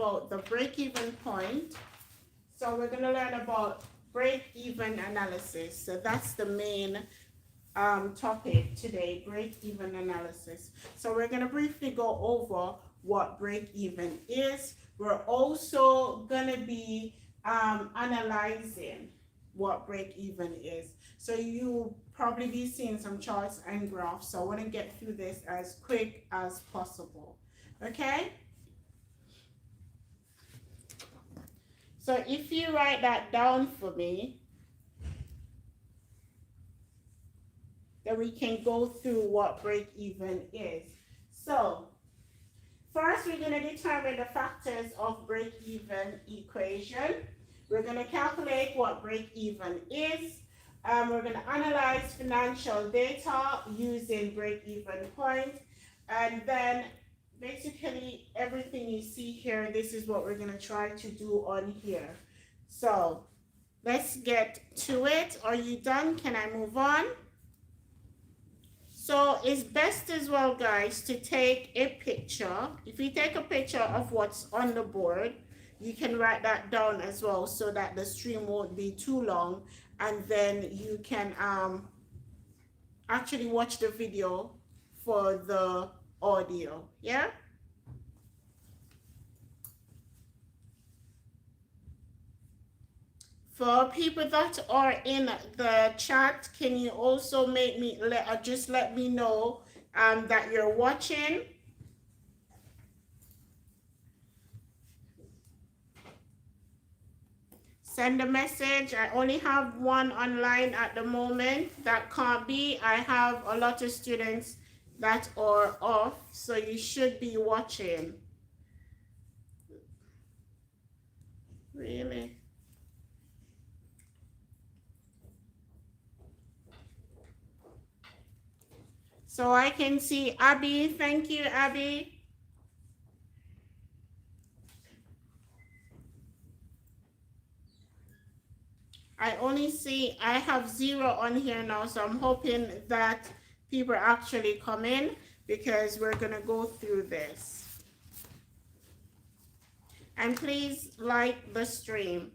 about the break-even point. So we're going to learn about break-even analysis. So that's the main topic today, break-even analysis. So we're going to briefly go over what break-even is. We're also going to be analyzing what break-even is. So you'll probably be seeing some charts and graphs. So I want to get through this as quick as possible. Okay? So if you write that down for me, then we can go through what break-even is. So first, we're going to determine the factors of break-even equation. We're going to calculate what break-even is. We're going to analyze financial data using break-even point. And then basically everything you see here, this is what we're going to try to do on here. So let's get to it. Are you done? Can I move on? So it's best as well, guys, to take a picture. If you take a picture of what's on the board, you can write that down as well so that the stream won't be too long, and then you can actually watch the video for the audio. Yeah? For people that are in the chat, can you also make me let me know that you're watching? Send a message. I only have one online at the moment. That can't be. I have a lot of students that are off, so you should be watching. Really? So I can see Abby. Thank you, Abby. I only see, I have 0 on here now, so I'm hoping that people actually come in because we're going to go through this. And please like the stream.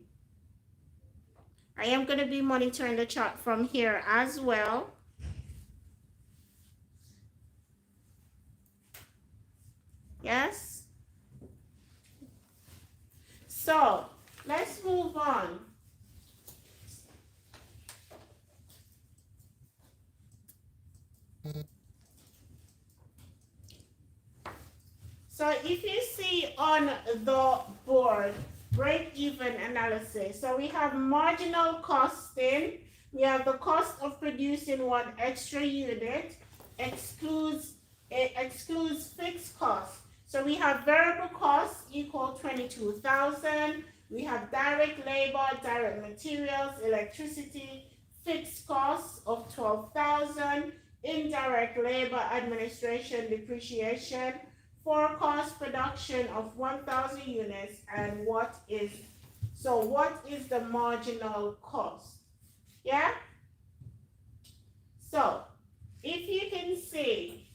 I am going to be monitoring the chat from here as well. Yes? So, let's move on. So if you see on the board, break-even analysis. So we have marginal costing. We have the cost of producing one extra unit, excludes fixed costs. So we have variable costs equal 22,000. We have direct labor, direct materials, electricity, fixed costs of 12,000, indirect labor, administration, depreciation, forecast production of 1,000 units, and what is the marginal cost? Yeah? So, if you can see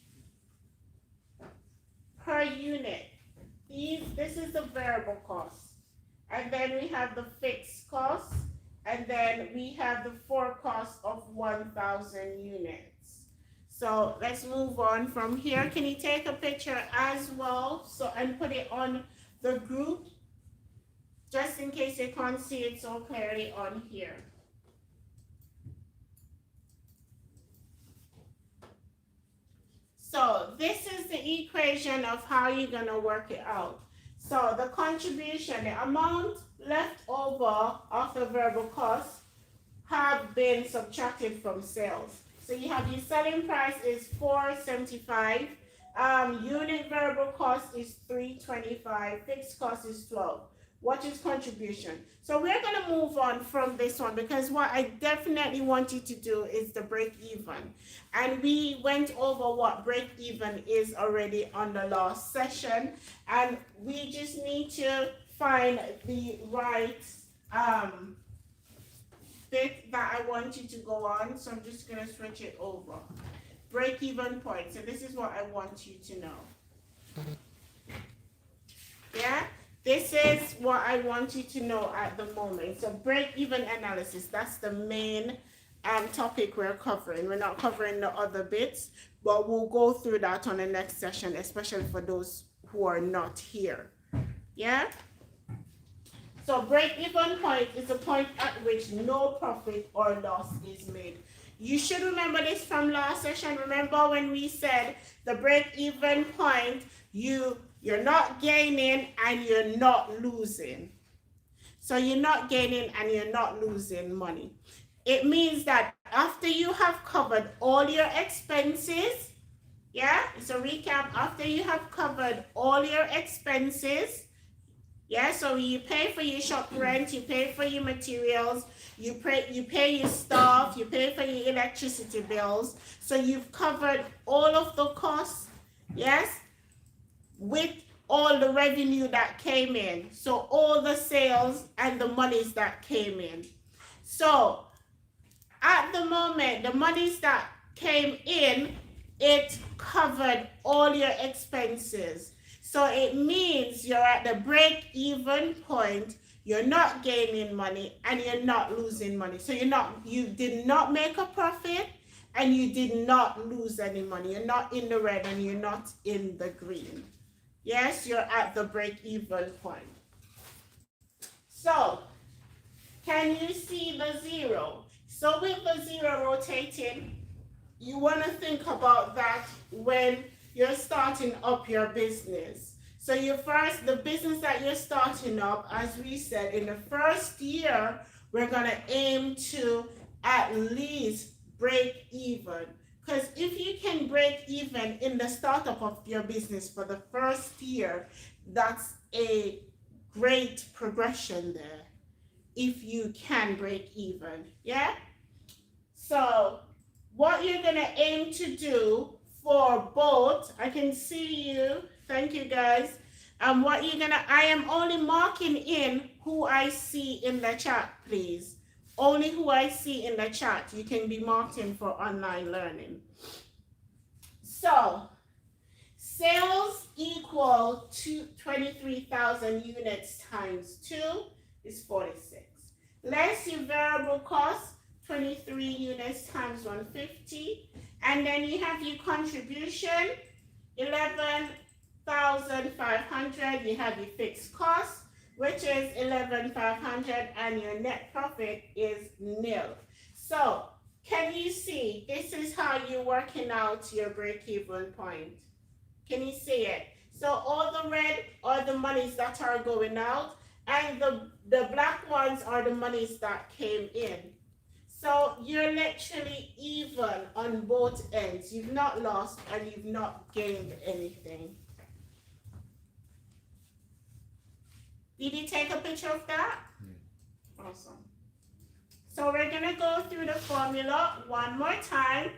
per unit, this is the variable cost. And then we have the fixed cost, and then we have the forecast of 1,000 units. So let's move on from here. Can you take a picture as well and put it on the group just in case you can't see it so clearly on here? So this is the equation of how you're going to work it out. So the contribution, the amount left over after variable costs have been subtracted from sales. So you have your selling price is $4.75. Unit variable cost is $3.25. Fixed cost is $12. What is contribution? So we're going to move on from this one because what I definitely want you to do is the break even. And we went over what break even is already on the last session. And we just need to find the right bit that I want you to go on. So I'm just going to switch it over. Break even point. So this is what I want you to know. Yeah? This is what I want you to know at the moment. So break-even analysis, that's the main topic we're covering. We're not covering the other bits, but we'll go through that on the next session, especially for those who are not here. Yeah? So break-even point is a point at which no profit or loss is made. You should remember this from last session. Remember when we said the break-even point, you're not gaining and you're not losing. So you're not gaining and you're not losing money. It means that after you have covered all your expenses, yeah, it's a recap, after you have covered all your expenses, yeah, so you pay for your shop rent, you pay for your materials, you pay your staff, you pay for your electricity bills. So you've covered all of the costs, yes, with all the revenue that came in. So all the sales and the monies that came in. So at the moment, the monies that came in, it covered all your expenses. So it means you're at the break-even point, you're not gaining money and you're not losing money. So you did not make a profit and you did not lose any money. You're not in the red and you're not in the green. Yes, you're at the break-even point. So, can you see the zero? So with the zero rotating, you want to think about that when you're starting up your business. So the business that you're starting up, as we said, in the first year, we're going to aim to at least break even. Because if you can break even in the startup of your business for the first year, that's a great progression there. If you can break even, yeah? So what you're going to aim to do for both, I can see you, thank you guys. I am only marking in who I see in the chat, please. Only who I see in the chat, you can be marked in for online learning. So, sales equal to 23,000 units times 2 is 46. Less your variable cost, 23 units times 150. And then you have your contribution, 11,500. You have your fixed cost, which is 11,500, and your net profit is nil. So, can you see, this is how you're working out your break-even point. Can you see it? So all the red are the monies that are going out, and the black ones are the monies that came in. So you're literally even on both ends. You've not lost and you've not gained anything. Did you take a picture of that? Yeah. Awesome. So we're going to go through the formula one more time.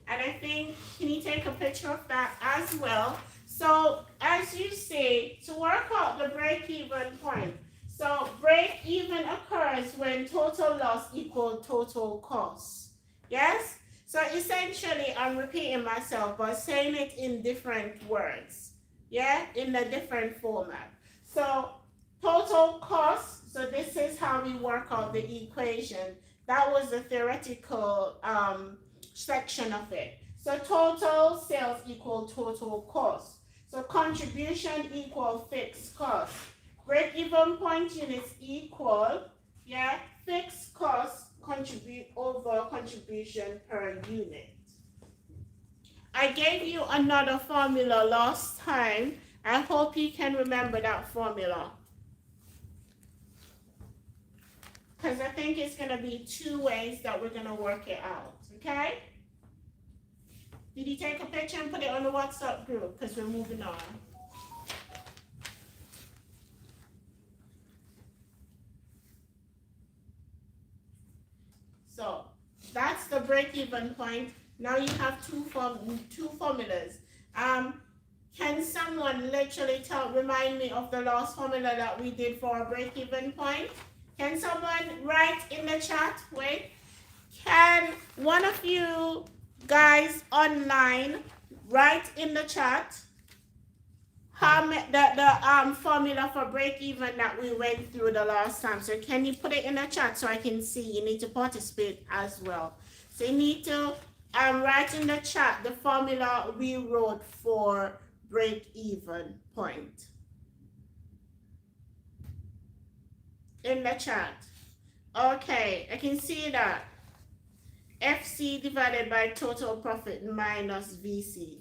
And I think, can you take a picture of that as well? So as you see, to work out the break-even point, so break-even occurs when total loss equals total cost. Yes? So essentially, I'm repeating myself, but saying it in different words. Yeah? In a different format. So total cost, so this is how we work out the equation. That was the theoretical section of it. So total sales equal total cost. So contribution equal fixed cost. Break-even point units equal, yeah, fixed cost contribute over contribution per unit. I gave you another formula last time. I hope you can remember that formula. Because I think it's going to be two ways that we're going to work it out, okay? Did you take a picture and put it on the WhatsApp group? Because we're moving on. So that's the break-even point. Now you have two formulas. Can someone literally remind me of the last formula that we did for a break-even point? Can someone write in the chat? Wait. Can one of you guys online write in the chat the formula for break even that we went through the last time. So can you put it in the chat so I can see? You need to participate as well. So you need to write in the chat the formula we wrote for break even point in the chat. Okay, I can see that. FC divided by total profit minus VC.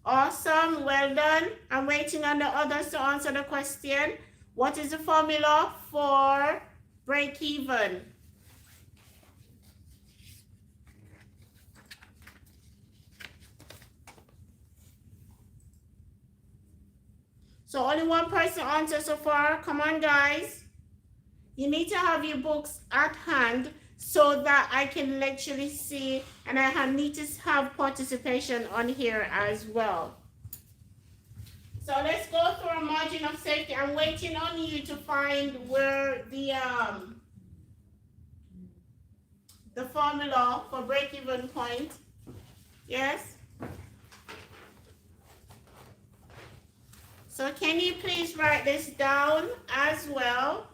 Awesome, well done. I'm waiting on the others to answer the question. What is the formula for break even? So only one person answered so far. Come on, guys. You need to have your books at hand so that I can literally see, and I need to have participation on here as well. So let's go through a margin of safety. I'm waiting on you to find where the formula for break-even point. Yes? So can you please write this down as well?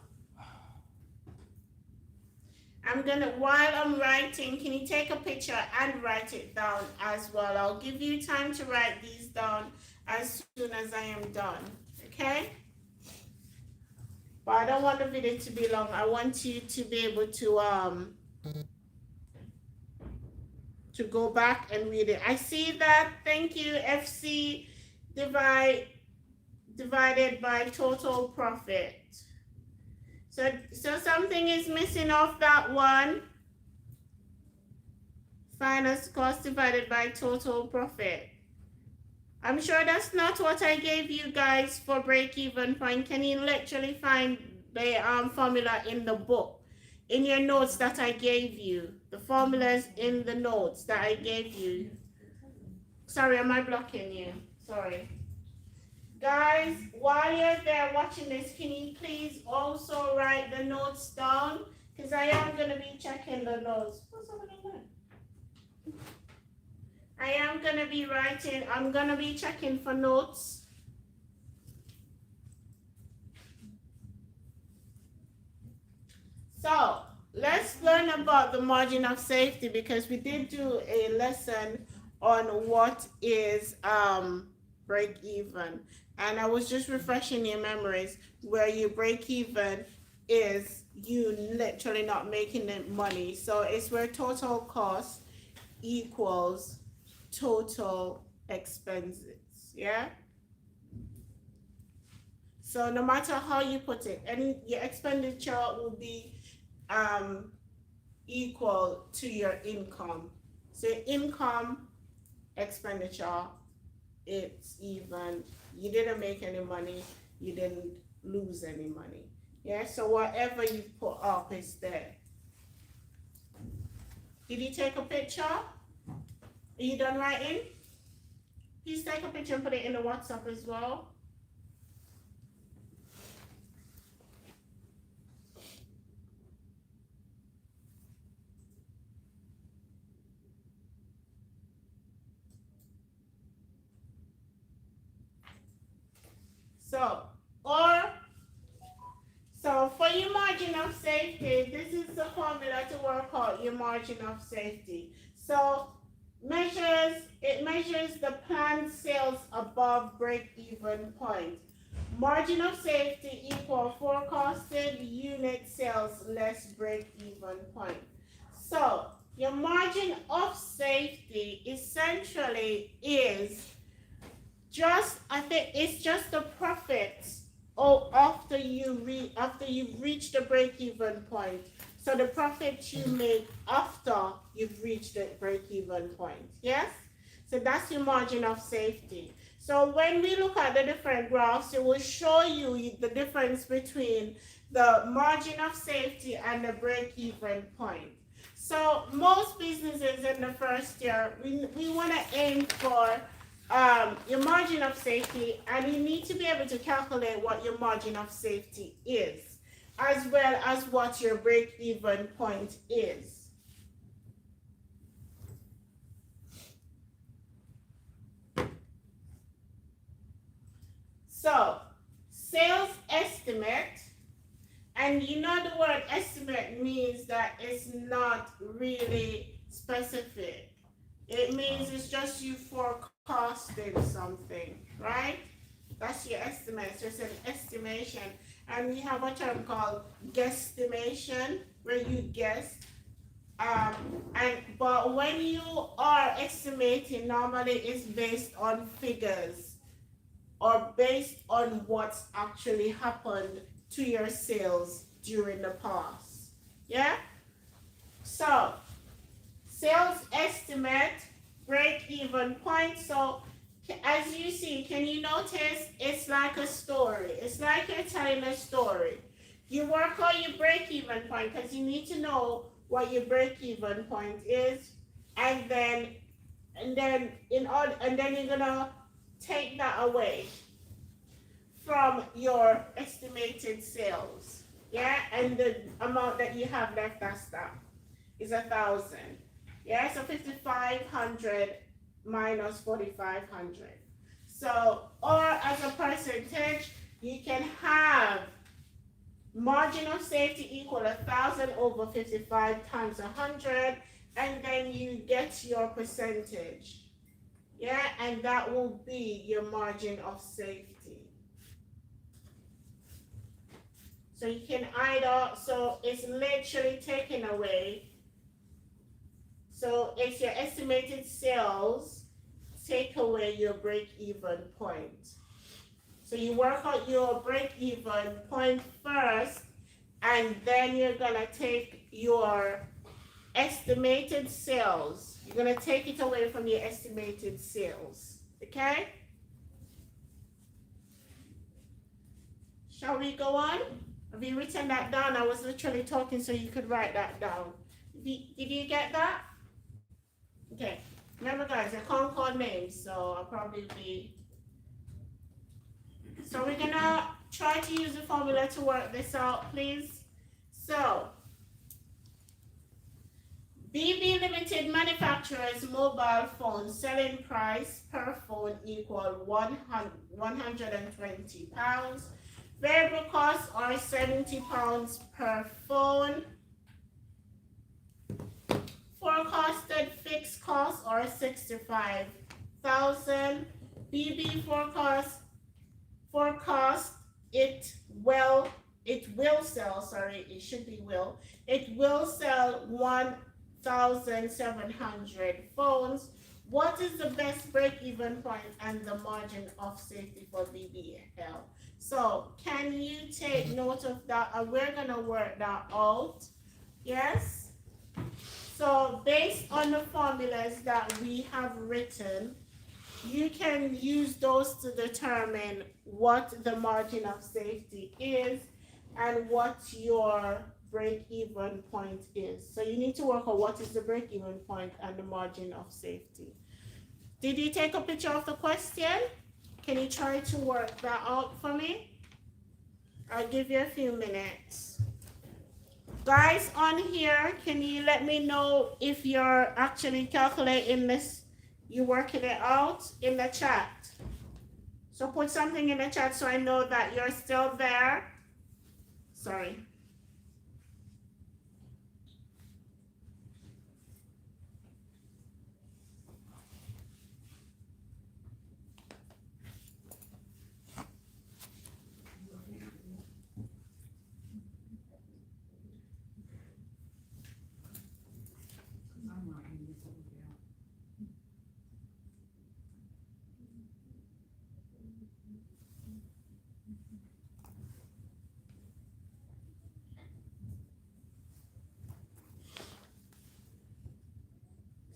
While I'm writing, can you take a picture and write it down as well? I'll give you time to write these down as soon as I am done, okay? But I don't want the video to be long. I want you to be able to go back and read it. I see that. Thank you. FC divided by total profit. So something is missing off that one. Finance cost divided by total profit. I'm sure that's not what I gave you guys for break-even point. Can you literally find the formula in the book, in your notes that I gave you? The formulas in the notes that I gave you. Sorry, am I blocking you? Sorry. Guys, while you're there watching this, can you please also write the notes down? Because I am going to be checking the notes. What's over there? I'm going to be checking for notes. So, let's learn about the margin of safety, because we did do a lesson on what is break even. And I was just refreshing your memories where you break even is you literally not making the money. So it's where total cost equals total expenses. Yeah. So no matter how you put it, your expenditure will be equal to your income. So income, expenditure, it's even. You didn't make any money, you didn't lose any money. Yeah, so whatever you put up is there. Did you take a picture? Are you done writing? Please take a picture and put it in the WhatsApp as well. So for your margin of safety, this is the formula to work out your margin of safety. So it measures the planned sales above break-even point. Margin of safety equal forecasted unit sales less break-even point. So your margin of safety essentially is it's just the profits after you've reached the break-even point. So the profit you make after you've reached the break-even point. Yes? So that's your margin of safety. So when we look at the different graphs, it will show you the difference between the margin of safety and the break-even point. So most businesses in the first year, we want to aim for your margin of safety, and you need to be able to calculate what your margin of safety is, as well as what your break-even point is. So, sales estimate, and you know the word estimate means that it's not really specific. It means it's just you forecasting something, right? That's your estimate. So it's an estimation. And we have a term called guesstimation, where you guess. But when you are estimating, normally it's based on figures or based on what's actually happened to your sales during the past. Yeah? So, sales estimate, break even point. So, as you see, can you notice it's like a story? It's like you're telling a story. You work out your break even point because you need to know what your break even point is, and then you're gonna take that away from your estimated sales. Yeah, and the amount that you have left, that's that, is 1,000. Yeah, so 5,500 minus 4,500. So, or as a percentage, you can have margin of safety equal 1,000 over 55 times 100, and then you get your percentage. Yeah, and that will be your margin of safety. So you can either, so it's literally taken away. So it's your estimated sales, take away your break-even point. So you work out your break-even point first, and then you're gonna take your estimated sales. You're gonna take it away from your estimated sales. Okay? Shall we go on? Have you written that down? I was literally talking so you could write that down. Did you get that? Okay. Remember, guys, I can't call names, so I'll probably be. So we're gonna try to use the formula to work this out, please. So, BB Limited manufacturers mobile phone selling price per phone equal £120. Variable costs are £70 per phone. Forecasted fixed costs are 65,000. BB forecast it will sell, it should be will. It will sell 1,700 phones. What is the best break-even point and the margin of safety for BBL? So can you take note of that? And we're gonna work that out. Yes? So based on the formulas that we have written, you can use those to determine what the margin of safety is and what your break-even point is. So you need to work out what is the break-even point and the margin of safety. Did you take a picture of the question? Can you try to work that out for me? I'll give you a few minutes. Guys on here, can you let me know if you're actually calculating this, you're working it out in the chat? So put something in the chat so I know that you're still there. Sorry.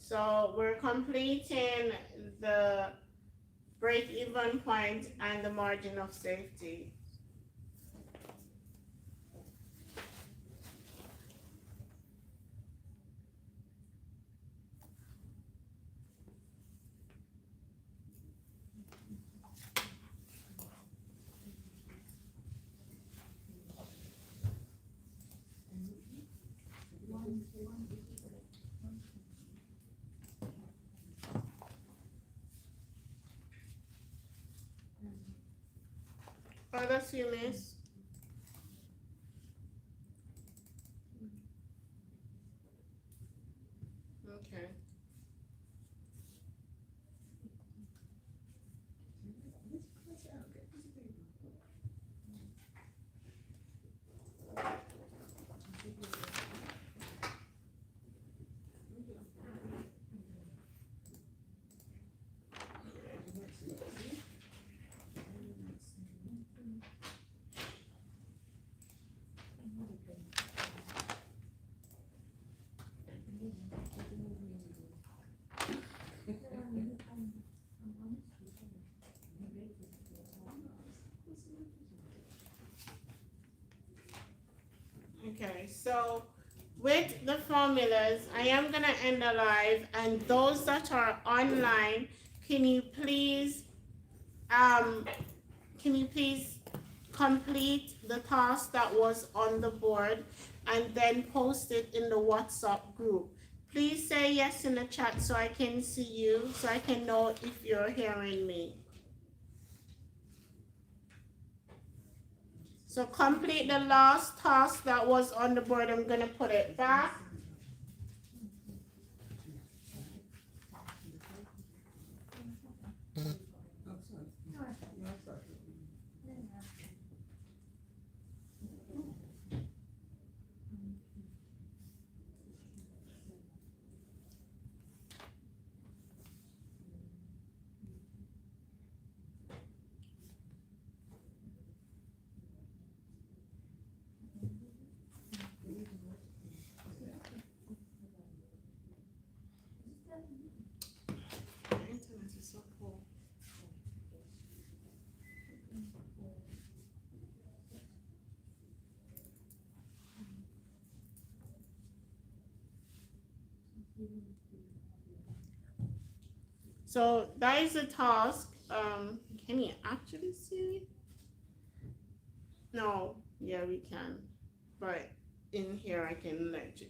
So we're completing the break-even point and the margin of safety. Oh, that's your list. Okay. Okay, so with the formulas, I am gonna end the live, and those that are online, can you please um can you please complete the task that was on the board and then post it in the WhatsApp group? Please say yes in the chat so I can see you, so I can know if you're hearing me. So complete the last task that was on the board. I'm gonna put it back. My internet is so cool. So that is a task. Can you actually see? No, yeah, we can. But in here, I can let you.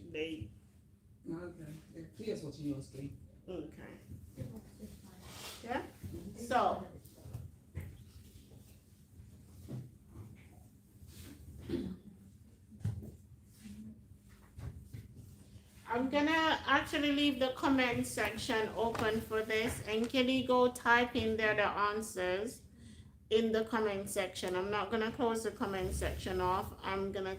Okay. Here's what you screen. Okay. Yeah. So. I'm gonna actually leave the comment section open for this, and can you go type in there the answers in the comment section? I'm not gonna close the comment section off. I'm gonna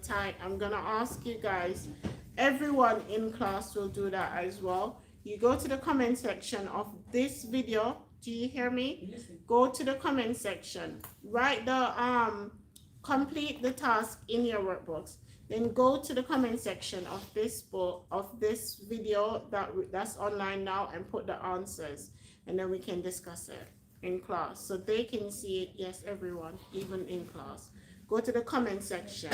ask you guys, everyone in class will do that as well. You go to the comment section of this video. Do you hear me? Yes. Go to the comment section, write the complete the task in your workbooks. Then go to the comment section of this video that's online now, and put the answers, and then we can discuss it in class so they can see it. Yes, everyone, even in class. Go to the comment section,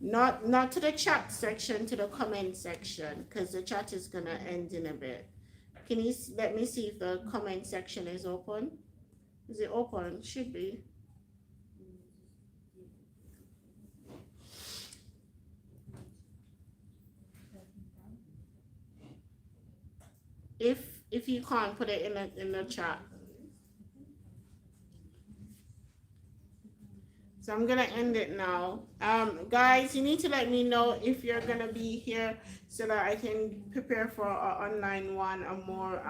not to the chat section, to the comment section, because the chat is gonna end in a bit. Can you let me see if the comment section is open? Is it open? Should be. If you can't, put it in the chat. So I'm gonna end it now. Guys, you need to let me know if you're gonna be here so that I can prepare for an online one, a more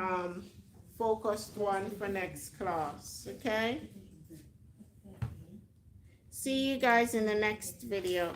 focused one for next class. Okay. See you guys in the next video.